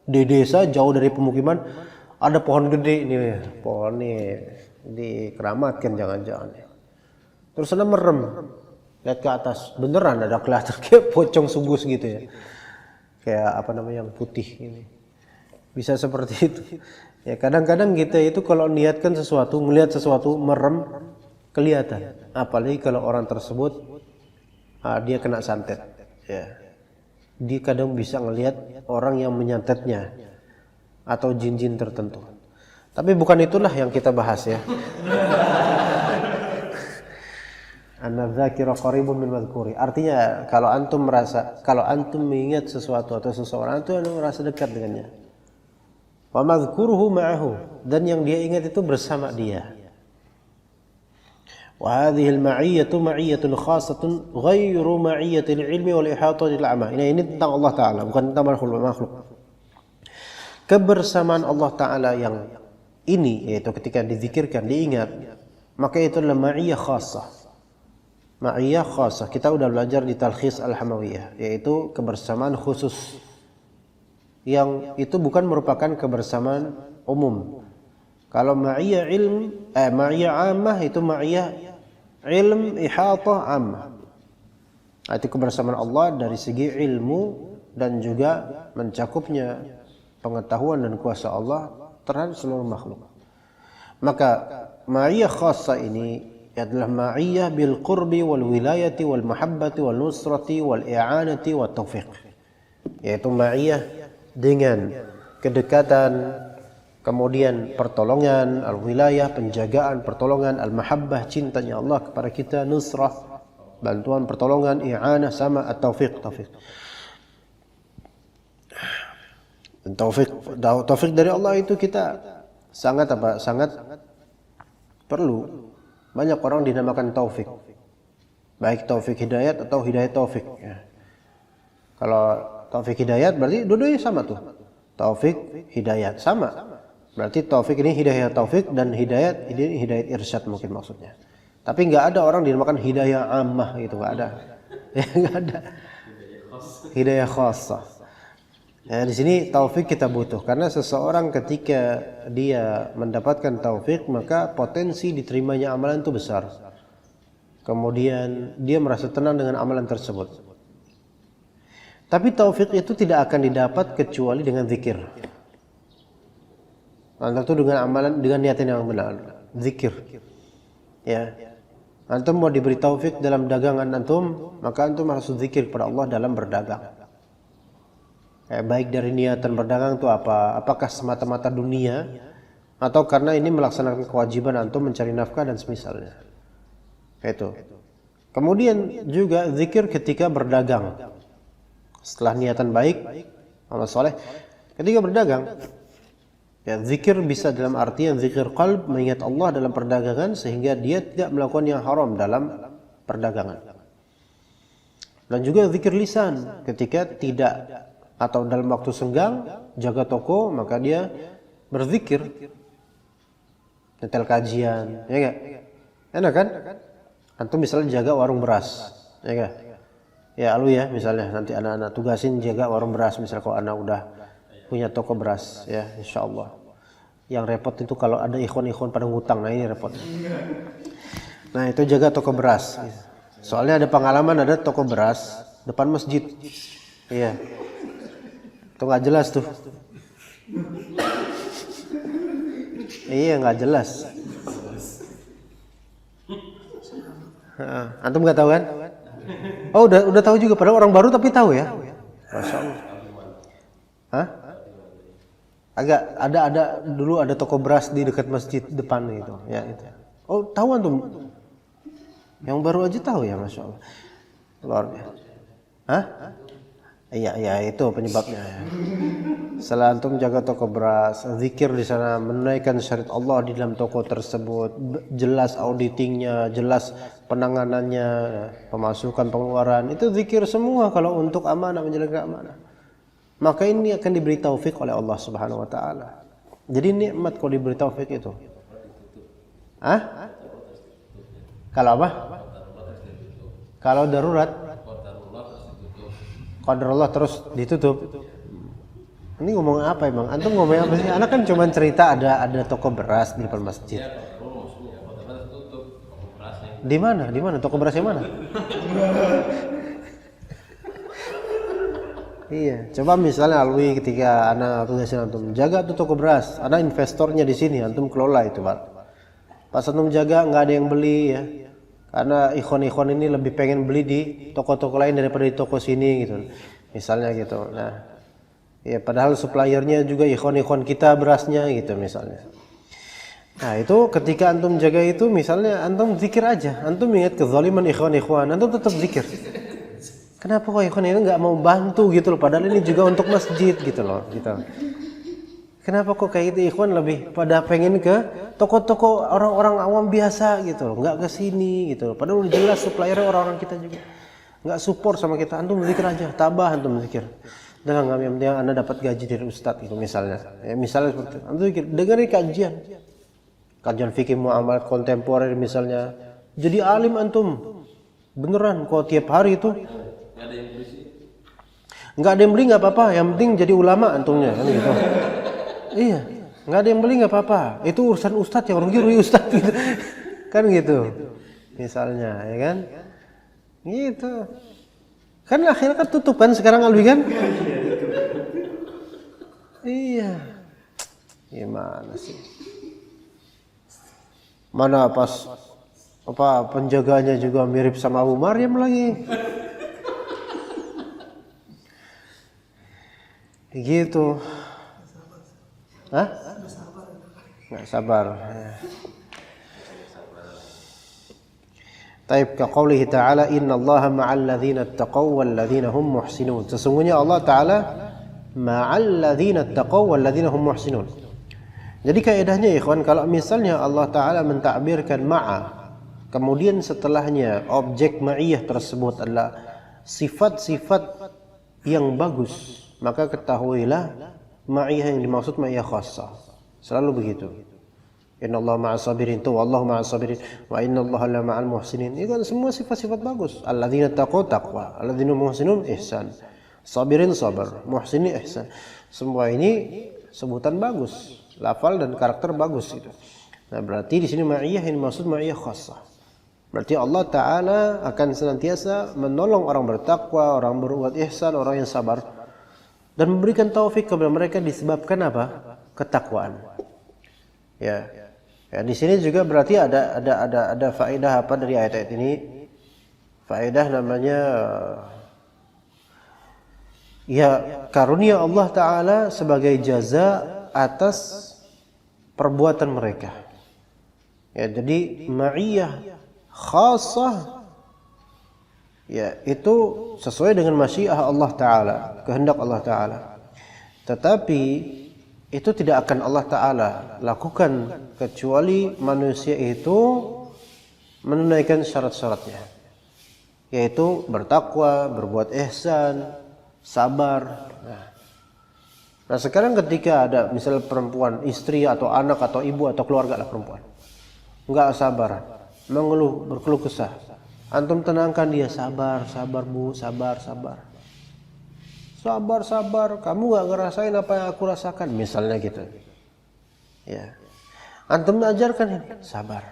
di desa jauh dari pemukiman ada pohon gede ini, pohon ini dikeramatkan jangan-jangan. Terus anak merem, lihat ke atas, beneran ada kelihatan kayak pocong subus gitu ya, kayak apa namanya yang putih ini, bisa seperti itu. Ya kadang-kadang kita itu kalau niatkan sesuatu, melihat sesuatu merem kelihatan. Apalagi kalau orang tersebut dia kena santet. Ya. Dia kadang bisa ngelihat orang yang menyantetnya atau jin-jin tertentu. Tapi bukan itulah yang kita bahas ya. An-nadzakira qaribun min madhkuri. Artinya kalau antum mengingat sesuatu atau seseorang itu anda merasa dekat dengannya. Wa madhkuruhu ma'ahu, dan yang dia ingat itu bersama dia. Wa hadhihi al-ma'iyyatu ma'iyyatun khassatun ghairu ma'iyyatil ilmi wal ihatatil 'amma. Ini tentang Allah taala, bukan tentang makhluk. Kebersamaan Allah taala yang ini yaitu ketika dizikirkan, diingat, maka itu adalah ma'iyyah khassah. Ma'iyyah khassah. Kita udah belajar di Talkhis Al-Hamawiyah, yaitu kebersamaan khusus. Yang itu bukan merupakan kebersamaan umum. Kalau ma'iyyah ma'iyyah ammah itu ma'iyyah ilm ihatah ammah. Itu kebersamaan Allah dari segi ilmu dan juga mencakupnya pengetahuan dan kuasa Allah terhadap seluruh makhluk. Maka ma'iyah khassa ini adalah ma'iyah bil qurbi wal wilayati wal mahabbati wal nusrati wal i'anati wat taufiq. Yaitu ma'iyah dengan kedekatan, kemudian pertolongan, al-wilayah, penjagaan, pertolongan, al-mahabbah, cintanya Allah kepada kita, nusrah, bantuan, pertolongan, i'anah, sama at-taufiq, taufik. Taufik dari Allah itu kita sangat perlu. Banyak orang dinamakan taufik, baik taufik hidayat atau hidayat taufik. Ya. Kalau taufik hidayat berarti dua-duanya sama tuh. Taufik hidayat sama. Berarti taufik ini hidayah taufik dan hidayat ini hidayat irsyad mungkin maksudnya. Tapi nggak ada orang dinamakan hidayah ammah gitu, nggak ada. Ya, nggak ada. Hidayah khassah. Ya, di sini taufik kita butuh karena seseorang ketika dia mendapatkan taufik maka potensi diterimanya amalan itu besar. Kemudian dia merasa tenang dengan amalan tersebut. Tapi taufik itu tidak akan didapat kecuali dengan zikir. Tentu dengan amalan, dengan niatan yang benar, zikir. Ya. Antum mau diberi taufik dalam dagangan antum, maka antum harus zikir kepada Allah dalam berdagang. Baik dari niatan berdagang itu apa? Apakah semata-mata dunia atau karena ini melaksanakan kewajiban antum mencari nafkah dan semisalnya. Itu. Kemudian juga zikir ketika berdagang. Setelah niatan baik, amal soleh, ketika berdagang, ya zikir bisa dalam artian zikir qalb, mengingat Allah dalam perdagangan sehingga dia tidak melakukan yang haram dalam perdagangan. Dan juga zikir lisan ketika tidak atau dalam waktu senggang jaga toko maka dia berzikir, nyetel kajian, ya enggak? Enak kan? Antum misalnya jaga warung beras, ya enggak? Ya lu ya misalnya nanti anak-anak tugasin jaga warung beras, misalnya kalau anak udah punya toko beras, ya insyaallah. Yang repot itu kalau ada ikhwan-ikhwan pada ngutang, nah ini repot. Nah itu jaga toko beras. Soalnya ada pengalaman ada toko beras depan masjid, iya. Itu nggak jelas tuh. Iya nggak jelas. Antum nggak tahu kan? Oh udah tahu juga, padahal orang baru tapi tahu ya. Masya Allah. Hah? Agak ada dulu ada toko beras di dekat masjid depan gitu, ya itu. Oh tahu antum? Yang baru aja tahu ya, Masya Allah. Luar biasa. Hah? Iya itu penyebabnya. Ya. Setelah antum jaga toko beras, zikir di sana, menunaikan syariat Allah di dalam toko tersebut, jelas auditingnya, jelas penanganannya, pemasukan pengeluaran, itu zikir semua kalau untuk amanah, menjalankan amanah. Maka ini akan diberi taufik oleh Allah Subhanahu wa taala. Jadi nikmat kalau diberi taufik itu. Hah? Kalau apa? Kalau darurat qadarullah terus ditutup. Ini ngomong apa emang? Antum ngomong apa sih? Anak kan cuma cerita ada toko beras di depan masjid. Di mana? Di mana? Toko berasnya mana? Iya, coba misalnya Alwi ketika anak tugasin antum jaga tuh toko beras, ada investornya di sini, antum kelola itu, Pak. Pas antum jaga nggak ada yang beli ya. Karena ikhwan-ikhwan ini lebih pengen beli di toko-toko lain daripada di toko sini gitu. Misalnya gitu. Nah, ya padahal suppliernya juga ikhwan-ikhwan kita berasnya gitu misalnya. Nah, itu ketika antum jaga itu misalnya antum zikir aja. Antum ingat kezaliman ikhwan-ikhwan, antum tetap zikir. Kenapa kok ikhwan ini nggak mau bantu gitu loh, padahal ini juga untuk masjid gitu loh, gitu. Kenapa kok kayak gitu ikhwan lebih pada pengen ke toko-toko orang-orang awam biasa gitu loh, nggak ke sini gitu loh. Padahal udah jelas suppliernya orang-orang kita juga nggak support sama kita. Antum zikir aja, tabah antum zikir. Dengan yang penting anda dapat gaji dari ustadz gitu misalnya. Ya, misalnya seperti itu. Antum zikir, dengerin kajian fikih muamalat kontemporer misalnya. Jadi alim antum beneran kok tiap hari itu. Nggak ada yang beli nggak apa-apa, yang penting jadi ulama antumnya kan gitu. Iya, nggak ada yang beli nggak apa-apa. Itu urusan ustadz yang rugi ustadz gitu. Kan gitu. Misalnya, ya kan? Gitu. Kan akhirnya kan tutup kan sekarang Alwi kan? Iya. Gimana sih? Mana pas penjaganya juga mirip sama Abu Maryam lagi. Gitu. Hah? Nggak sabar. Taib ka qaulihi ta'ala innallaha ma'al ladzina taqaw wal ladzina hum muhsinun. Sesungguhnya Allah Ta'ala ma'al ladzina taqaw wal ladzina hum muhsinun. Jadi kaidahnya ikhwan, kalau misalnya Allah Ta'ala mentakbirkan ma'a, kemudian setelahnya objek ma'iyah tersebut adalah sifat-sifat yang bagus, maka ketahuilah ma'iyah yang dimaksud ma'iyah khassah. Selalu begitu. Innallaha ma'as sabirin, wallahu ma'as sabirin, wa innallaha la ma'al muhsinin. Itu kan semua sifat-sifat bagus. Alladzina taqaw taqwa, alladzina muhsinun ihsan. Sabirin sabar, muhsinin ihsan. Semua ini sebutan bagus, lafal dan karakter bagus itu. Nah, berarti di sini ma'iyah yang dimaksud ma'iyah khassah. Berarti Allah Ta'ala akan senantiasa menolong orang bertakwa, orang berbuat ihsan, orang yang sabar, dan memberikan taufik kepada mereka disebabkan apa? Ketakwaan. Ya. Ya, di sini juga berarti ada faedah apa dari ayat-ayat ini? Faedah namanya ya karunia Allah Ta'ala sebagai jaza atas perbuatan mereka. Ya, jadi ma'iyah khassah ya itu sesuai dengan masyiah Allah Ta'ala, kehendak Allah Ta'ala. Tetapi itu tidak akan Allah Ta'ala lakukan kecuali manusia itu menunaikan syarat-syaratnya, yaitu bertakwa, berbuat ihsan, sabar. Nah sekarang ketika ada misalnya perempuan, istri atau anak atau ibu atau keluarga lah perempuan, enggak sabar, mengeluh, berkeluh kesah, antum tenangkan dia, sabar bu, sabar. Sabar, kamu gak ngerasain apa yang aku rasakan, misalnya gitu. Ya, antum ajarkan ini, sabar.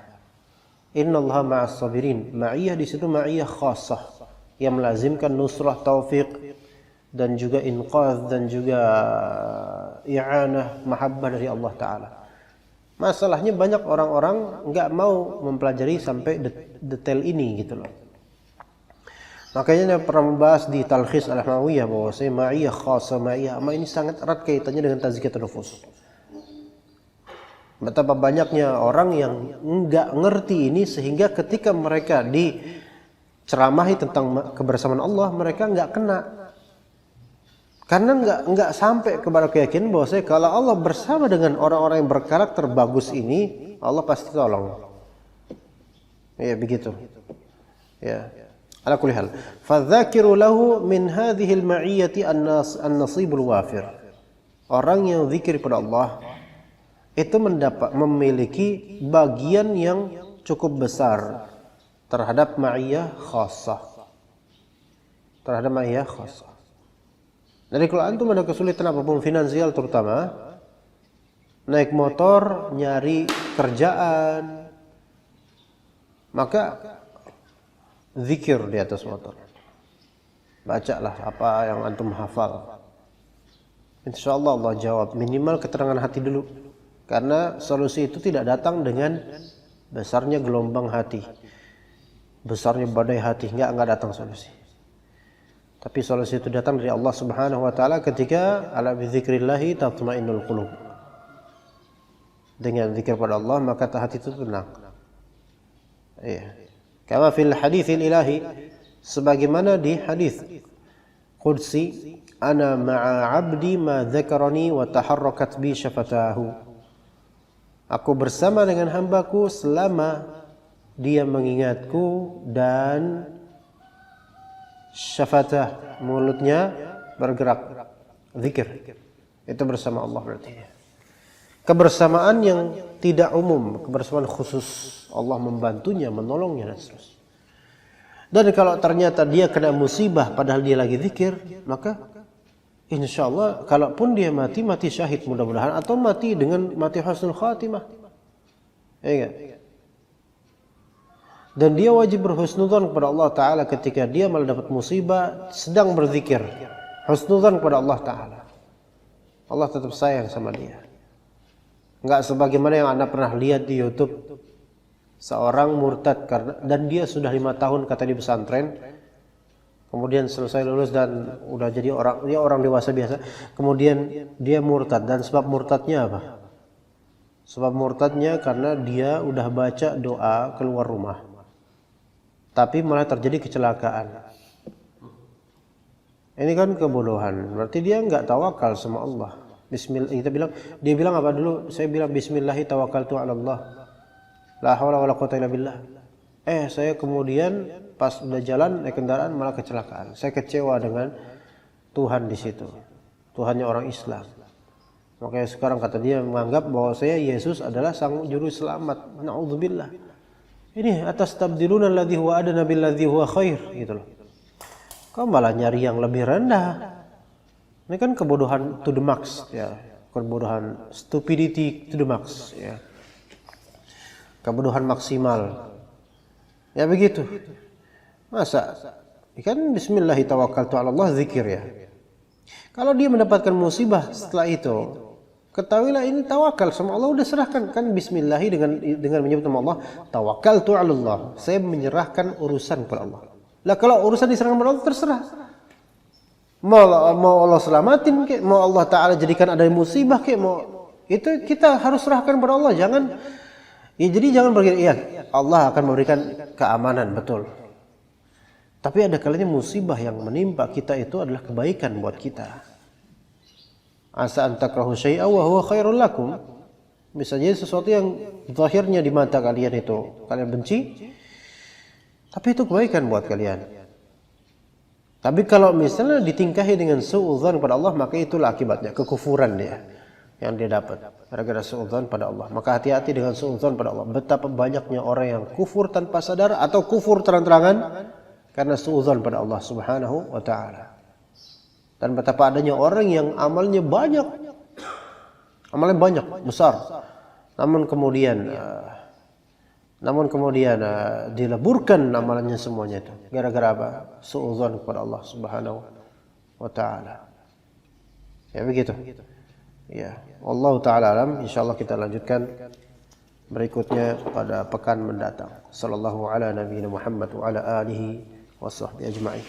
Innallaha ma'as sabirin. Ma'iyah di situ ma'iyah khassah yang melazimkan nusrah, taufik, dan juga inqadh, dan juga i'anah, mahabbah dari Allah Ta'ala. Masalahnya banyak orang-orang nggak mau mempelajari sampai detail ini gitu loh. Makanya pernah membahas di Talkhis Al-Ahmawiyah bahwa ma'iyah khassa, ma'iyah amma ini sangat erat kaitannya dengan tazkiyatun nufus. Betapa banyaknya orang yang nggak ngerti ini sehingga ketika mereka diceramahi tentang kebersamaan Allah, mereka nggak kena. Karena nggak sampai kepada keyakinan bahwa kalau Allah bersama dengan orang-orang yang berkarakter bagus ini, Allah pasti tolong. Ya begitu. Ya. Ala kulli hal. Fadzakiru lahu min hadhihi al-ma'iyyati an-nasibul wafir. Orang yang zikir pada Allah itu memiliki bagian yang cukup besar terhadap ma'iyyah khassah. Terhadap ma'iyyah khassah. Jadi kalau antum ada kesulitan apapun finansial terutama, naik motor, nyari kerjaan, maka zikir di atas motor. Bacalah apa yang antum hafal. Insyaallah Allah jawab, minimal keterangan hati dulu. Karena solusi itu tidak datang dengan besarnya gelombang hati, besarnya badai hati, enggak datang solusi. Tapi solusi itu datang dari Allah Subhanahu wa taala ketika ala bizikrillahi tatmainnul qulub. Dengan zikir pada Allah maka hati itu tenang. Iya. Kama fil haditsil ilahi, sebagaimana di hadis qudsi, ana ma'a 'abdi ma dzakarani wa taharrakat bi syafatahu. Aku bersama dengan hambaku selama dia mengingatku dan syafatah, mulutnya bergerak, zikir. Itu bersama Allah berarti. Kebersamaan yang tidak umum, kebersamaan khusus. Allah membantunya, menolongnya dan seterusnya. Dan kalau ternyata dia kena musibah padahal dia lagi zikir, maka insya Allah kalaupun dia mati syahid mudah-mudahan, atau mati dengan mati husnul khatimah. Ya, dan dia wajib berhusnudzon kepada Allah Ta'ala ketika dia malah dapat musibah sedang berzikir. Husnudzon kepada Allah Ta'ala. Allah tetap sayang sama dia. Enggak sebagaimana yang Anda pernah lihat di YouTube. seorang murtad karena dan dia sudah 5 tahun kata di pesantren, kemudian selesai lulus dan udah jadi orang dewasa biasa, kemudian dia murtad, dan sebab murtadnya apa? Sebab murtadnya karena dia udah baca doa keluar rumah, tapi malah terjadi kecelakaan. Ini kan kebodohan. Berarti dia nggak tawakal sama Allah. Bismillah. Dia bilang apa dulu? Saya bilang Bismillahi tawakkaltu 'ala Allah. La haula wala quwwata illa billah. Saya kemudian pas udah jalan naik kendaraan malah kecelakaan. Saya kecewa dengan Tuhan di situ. Tuhannya orang Islam. Makanya sekarang kata dia menganggap bahwa saya Yesus adalah sang juru selamat. Na'udzubillah. Ini atas tabdiluna alladhi huwa adna billadhi huwa khair gitu loh. Kau malah nyari yang lebih rendah. Ini kan kebodohan to the max ya. Kebodohan stupidity to the max ya. Kebodohan maksimal. Ya begitu. Masa kan bismillahi tawakkaltu 'ala Allah zikir ya. Kalau dia mendapatkan musibah setelah itu, ketahuilah ini tawakal sama Allah, udah serahkan kan bismillahi dengan menyebut nama Allah, tawakkaltu 'ala Allah. Saya menyerahkan urusan kepada Allah. Lah kalau urusan diserahkan kepada Allah terserah. Mau Allah selamatin kek, mau Allah Ta'ala jadikan ada musibah kek, mau itu kita harus serahkan kepada Allah. Jadi jangan berpikir Allah akan memberikan keamanan, betul. Tapi ada kalanya musibah yang menimpa kita itu adalah kebaikan buat kita. Asa an takrahu syai'a wa huwa khairul lakum. Bisa jadi sesuatu yang zahirnya di mata kalian itu kalian benci, tapi itu kebaikan buat kalian. Tapi kalau misalnya ditingkahi dengan suudzon pada Allah, maka itulah akibatnya, kekufuran dia yang dia dapat gara-gara suudzon pada Allah. Maka hati-hati dengan suudzon pada Allah. Betapa banyaknya orang yang kufur tanpa sadar atau kufur terang-terangan karena suudzon pada Allah Subhanahu wa taala. Dan betapa adanya orang yang amalnya banyak, besar, namun kemudian dileburkan amalannya semuanya itu gara-gara apa? Suudzon kepada Allah Subhanahu wa taala. Ya begitu. Ya, wallahu taala alam. Insyaallah kita lanjutkan berikutnya pada pekan mendatang. Sallallahu ala nabiyina Muhammad wa ala alihi washabbihi ajma'in.